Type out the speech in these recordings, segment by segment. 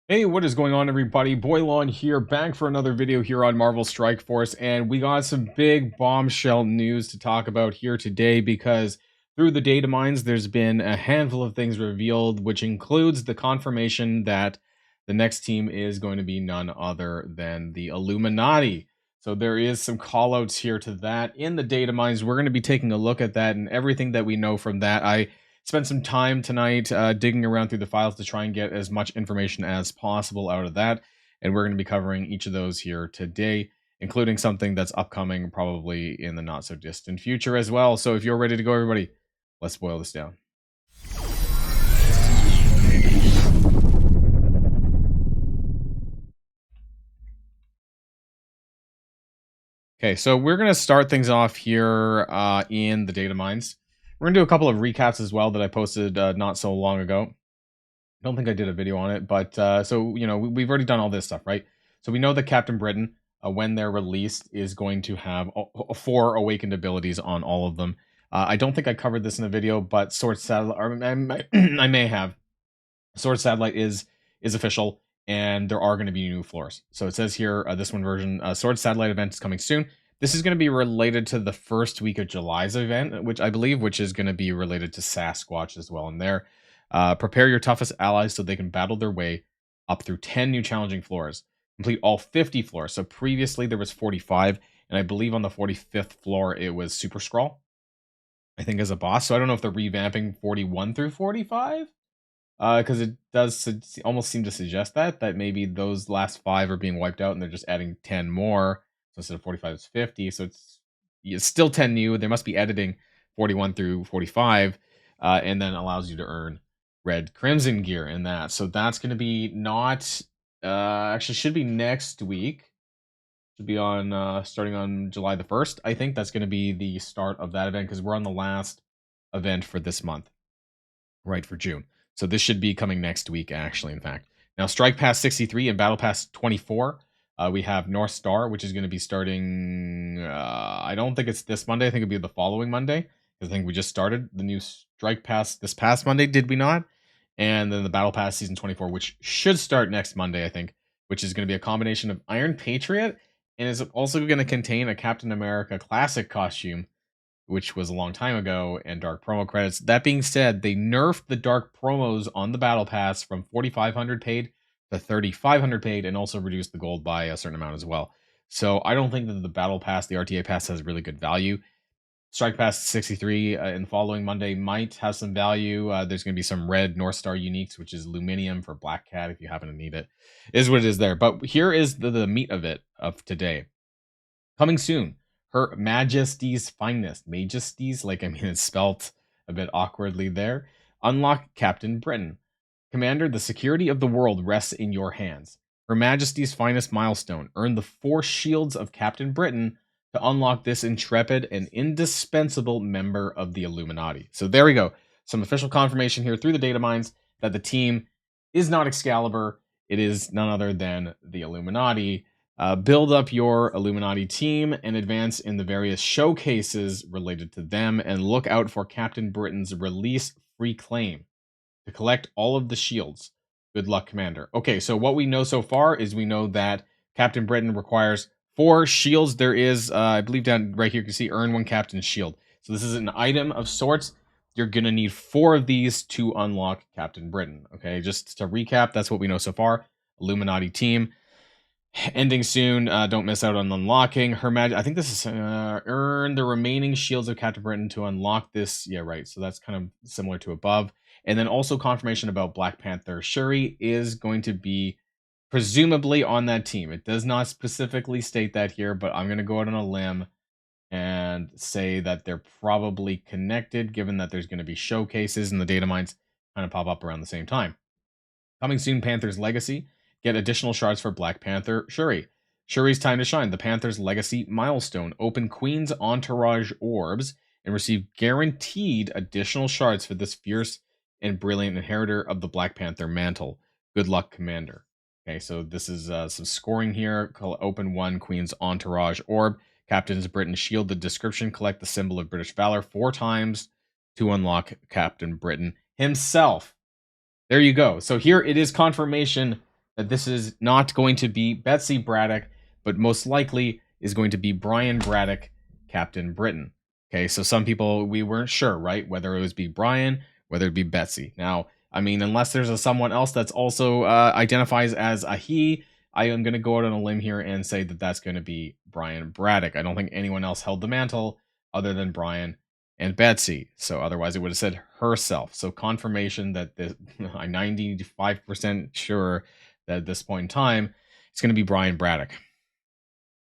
Hey, what is going on, everybody? Boilon here, back for another video here on Marvel Strike Force, and we got some big bombshell news to talk about here today because through the data mines, there's been a handful of things revealed, which includes the confirmation that the next team is going to be none other than the Illuminati. So there is some callouts here to that in the data mines. We're going to be taking a look at that and everything that we know from that. I spent some time tonight digging around through the files to try and get as much information as possible out of that. And we're going to be covering each of those here today, including something that's upcoming probably in the not so distant future as well. So if you're ready to go, everybody, let's boil this down. Okay, so we're going to start things off here in the data mines. We're going to do a couple of recaps as well that I posted not so long ago. I don't think I did a video on it, but so, you know, we've already done all this stuff, right? So we know that Captain Britain, when they're released, is going to have 4 awakened abilities on all of them. I don't think I covered this in a video, but Sword Satellite, or I may have. Sword Satellite is official, and there are going to be new floors. So it says here, this one version, Sword Satellite event is coming soon. This is going to be related to the first week of July's event, which I believe, which is going to be related to Sasquatch as well in there. Prepare your toughest allies so they can battle their way up through 10 new challenging floors. Complete all 50 floors. So previously there was 45, and I believe on the 45th floor it was Super Skrull, I think, as a boss. So I don't know if they're revamping 41 through 45, because it does almost seem to suggest that maybe those last 5 are being wiped out and they're just adding 10 more. So instead of 45, it's 50. So it's still 10 new. They must be editing 41 through 45, and then allows you to earn red crimson gear in that. So that's going to be not actually should be next week. Should be on starting on July the 1st. I think that's going to be the start of that event because we're on the last event for this month, right, for June. So this should be coming next week, actually, in fact. Now, Strike Pass 63 and Battle Pass 24, we have North Star, which is going to be starting, I don't think it's this Monday. I think it'll be the following Monday, because I think we just started the new Strike Pass this past Monday, did we not? And then the Battle Pass Season 24, which should start next Monday, I think, which is going to be a combination of Iron Patriot, and is also going to contain a Captain America Classic costume, which was a long time ago, and dark promo credits. That being said, they nerfed the dark promos on the Battle Pass from 4,500 paid to 3,500 paid, and also reduced the gold by a certain amount as well. So I don't think that the Battle Pass, the RTA Pass, has really good value. Strike Pass 63 in the following Monday might have some value. There's going to be some red North Star uniques, which is Luminium for Black Cat if you happen to need it. Is what it is there. But here is the meat of it of today. Coming soon, Her Majesty's Finest. Majesty's, like, I mean, it's spelt a bit awkwardly there. Unlock Captain Britain. Commander, the security of the world rests in your hands. Her Majesty's Finest milestone. Earn the 4 shields of Captain Britain to unlock this intrepid and indispensable member of the Illuminati. So there we go. Some official confirmation here through the data mines that the team is not Excalibur. It is none other than the Illuminati. Build up your Illuminati team and advance in the various showcases related to them, and look out for Captain Britain's release free claim to collect all of the shields. Good luck, Commander. Okay, so what we know so far is we know that Captain Britain requires 4 shields. There is, I believe down right here, you can see earn 1 Captain's shield. So this is an item of sorts. You're going to need 4 of these to unlock Captain Britain. Okay, just to recap, that's what we know so far. Illuminati team. Ending soon. Don't miss out on unlocking Her Majesty. I think this is earn the remaining shields of Captain Britain to unlock this. Yeah, right. So that's kind of similar to above. And then also confirmation about Black Panther. Shuri is going to be presumably on that team. It does not specifically state that here, but I'm going to go out on a limb and say that they're probably connected, given that there's going to be showcases and the data mines kind of pop up around the same time. Coming soon, Panther's Legacy. Get additional shards for Black Panther Shuri. Shuri's time to shine. The Panther's Legacy milestone. Open Queen's Entourage orbs and receive guaranteed additional shards for this fierce and brilliant inheritor of the Black Panther mantle. Good luck, Commander. Okay, so this is some scoring here. Open 1 Queen's Entourage orb. Captain's Britain shield. The description: collect the symbol of British valor 4 times to unlock Captain Britain himself. There you go. So here it is confirmation that this is not going to be Betsy Braddock, but most likely is going to be Brian Braddock, Captain Britain. Okay, so some people, we weren't sure, right? Whether it was be Brian, whether it be Betsy. Now, I mean, unless there's someone else that's also identifies as a he, I am going to go out on a limb here and say that that's going to be Brian Braddock. I don't think anyone else held the mantle other than Brian and Betsy. So otherwise, it would have said herself. So confirmation that this, I'm 95% sure that at this point in time, it's going to be Brian Braddock.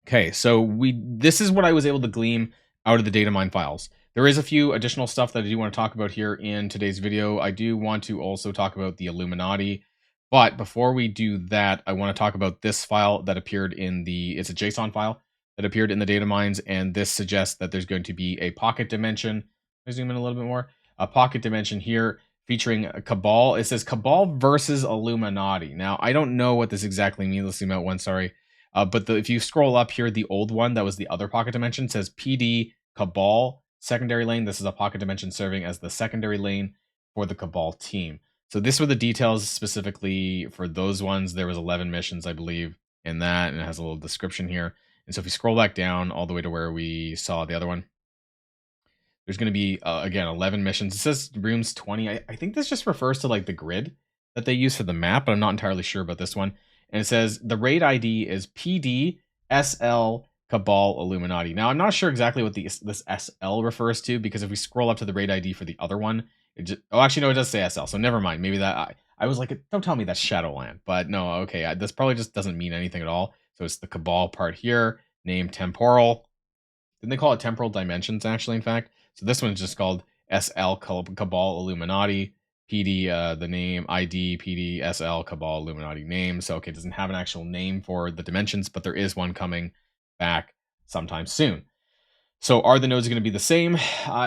Okay, so this is what I was able to glean out of the data mine files. There is a few additional stuff that I do want to talk about here in today's video. I do want to also talk about the Illuminati. But before we do that, I want to talk about this file that appeared in it's a JSON file that appeared in the data mines. And this suggests that there's going to be a pocket dimension. Let me zoom in a little bit more. A pocket dimension here featuring a Cabal. It says Cabal versus Illuminati. Now, I don't know what this exactly means. Let's zoom out one, sorry. But if you scroll up here, the old one that was the other pocket dimension says PD Cabal secondary lane. This is a pocket dimension serving as the secondary lane for the Cabal team. So this were the details specifically for those ones. There was 11 missions, I believe, in that, and it has a little description here. And so if you scroll back down all the way to where we saw the other one, there's going to be, again, 11 missions. It says rooms 20. I think this just refers to like the grid that they use for the map, but I'm not entirely sure about this one. And it says the raid ID is PDSL Cabal Illuminati. Now, I'm not sure exactly what this SL refers to, because if we scroll up to the raid ID for the other one, oh, actually, no, it does say SL. So never mind. Maybe that, I was like, don't tell me that's Shadowland. But no, okay, this probably just doesn't mean anything at all. So it's the Cabal part here, name temporal. Didn't they call it temporal dimensions, actually, in fact? So this one's just called SL Cabal Illuminati. PD, the name, ID, PD, SL, Cabal, Illuminati name. So, okay, it doesn't have an actual name for the dimensions, but there is one coming back sometime soon. So are the nodes going to be the same?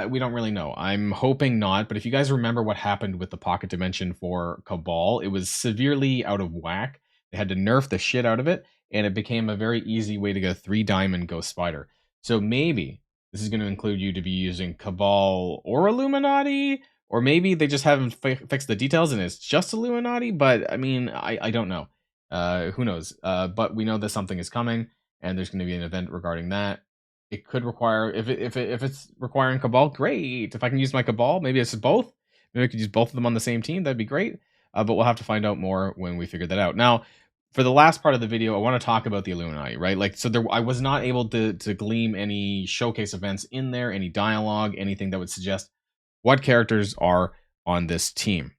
We don't really know. I'm hoping not, but if you guys remember what happened with the pocket dimension for Cabal, it was severely out of whack. They had to nerf the shit out of it, and it became a very easy way to go 3-diamond Ghost Spider. So maybe this is going to include you to be using Cabal or Illuminati, or maybe they just haven't fixed the details and it's just Illuminati. But I mean, I don't know. Who knows? But we know that something is coming, and there's going to be an event regarding that. It could require, if it's requiring Cabal, great. If I can use my Cabal, maybe it's both. Maybe I could use both of them on the same team. That'd be great. But we'll have to find out more when we figure that out. Now, for the last part of the video, I want to talk about the Illuminati, right? Like, so I was not able to glean any showcase events in there, any dialogue, anything that would suggest what characters are on this team.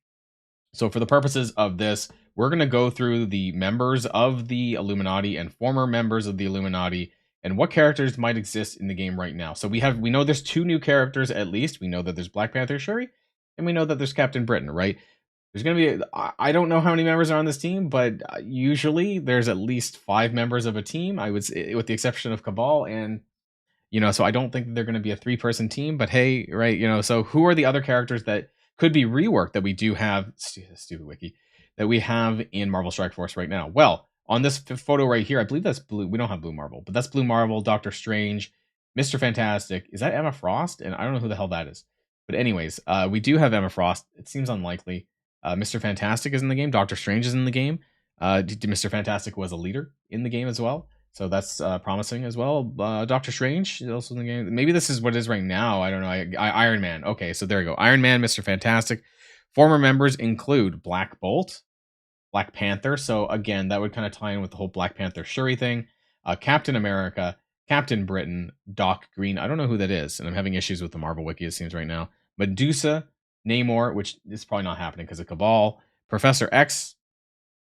So for the purposes of this, we're going to go through the members of the Illuminati and former members of the Illuminati and what characters might exist in the game right now. So we know there's 2 new characters at least. We know that there's Black Panther Shuri, and we know that there's Captain Britain, right? There's going to be, I don't know how many members are on this team, but usually there's at least 5 members of a team, I would say, with the exception of Cabal. And so I don't think that they're going to be a 3-person team, but hey, right, so who are the other characters that could be reworked that we do have, stupid wiki, that we have in Marvel Strike Force right now? Well, on this photo right here, I believe that's Blue. We don't have Blue Marvel, but that's Blue Marvel, Doctor Strange, Mr. Fantastic. Is that Emma Frost? And I don't know who the hell that is. But anyways, we do have Emma Frost. It seems unlikely. Mr. Fantastic is in the game. Doctor Strange is in the game. Mr. Fantastic was a leader in the game as well. So that's promising as well. Doctor Strange is also in the game. Maybe this is what it is right now. I don't know. Iron Man. Okay, so there you go. Iron Man, Mr. Fantastic. Former members include Black Bolt, Black Panther. So again, that would kind of tie in with the whole Black Panther Shuri thing. Captain America, Captain Britain, Doc Green. I don't know who that is, and I'm having issues with the Marvel wiki, it seems right now. Medusa, Namor, which is probably not happening because of Cabal. Professor X.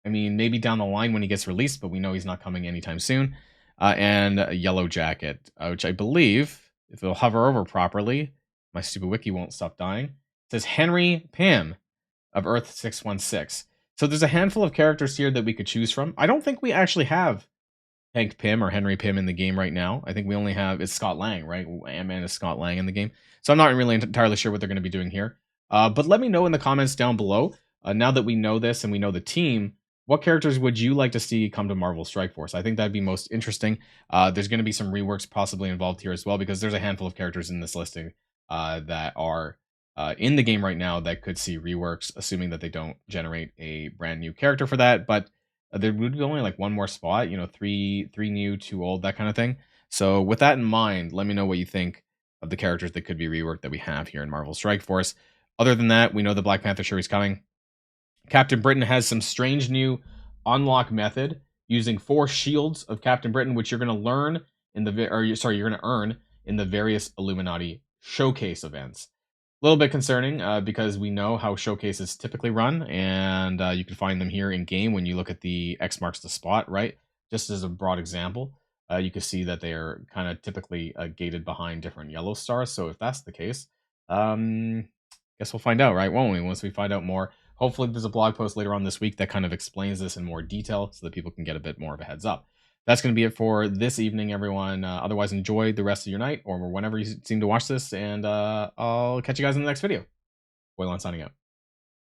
I mean, maybe down the line when he gets released, but we know he's not coming anytime soon. And Yellow Jacket, which I believe, if it'll hover over properly, my stupid wiki won't stop dying. It says Henry Pym of Earth 616. So there's a handful of characters here that we could choose from. I don't think we actually have Hank Pym or Henry Pym in the game right now. I think we only have, it's Scott Lang, right? Ant-Man is Scott Lang in the game. So I'm not really entirely sure what they're going to be doing here. But let me know in the comments down below, now that we know this and we know the team, what characters would you like to see come to Marvel Strike Force? I think that'd be most interesting. There's going to be some reworks possibly involved here as well, because there's a handful of characters in this listing that are in the game right now that could see reworks, assuming that they don't generate a brand new character for that. But There would be only like one more spot, three new, two old, that kind of thing. So with that in mind, let me know what you think of the characters that could be reworked that we have here in Marvel Strike Force. Other than that, we know the Black Panther series coming. Captain Britain has some strange new unlock method using 4 shields of Captain Britain, which you're going to learn in you're going to earn in the various Illuminati showcase events. A little bit concerning because we know how showcases typically run, and you can find them here in game when you look at the X marks the spot, right? Just as a broad example, you can see that they are kind of typically gated behind different yellow stars. So if that's the case, guess we'll find out, right? Won't we? Once we find out more. Hopefully, there's a blog post later on this week that kind of explains this in more detail so that people can get a bit more of a heads up. That's going to be it for this evening, everyone. Otherwise, enjoy the rest of your night or whenever you seem to watch this, and I'll catch you guys in the next video. Boilon signing out.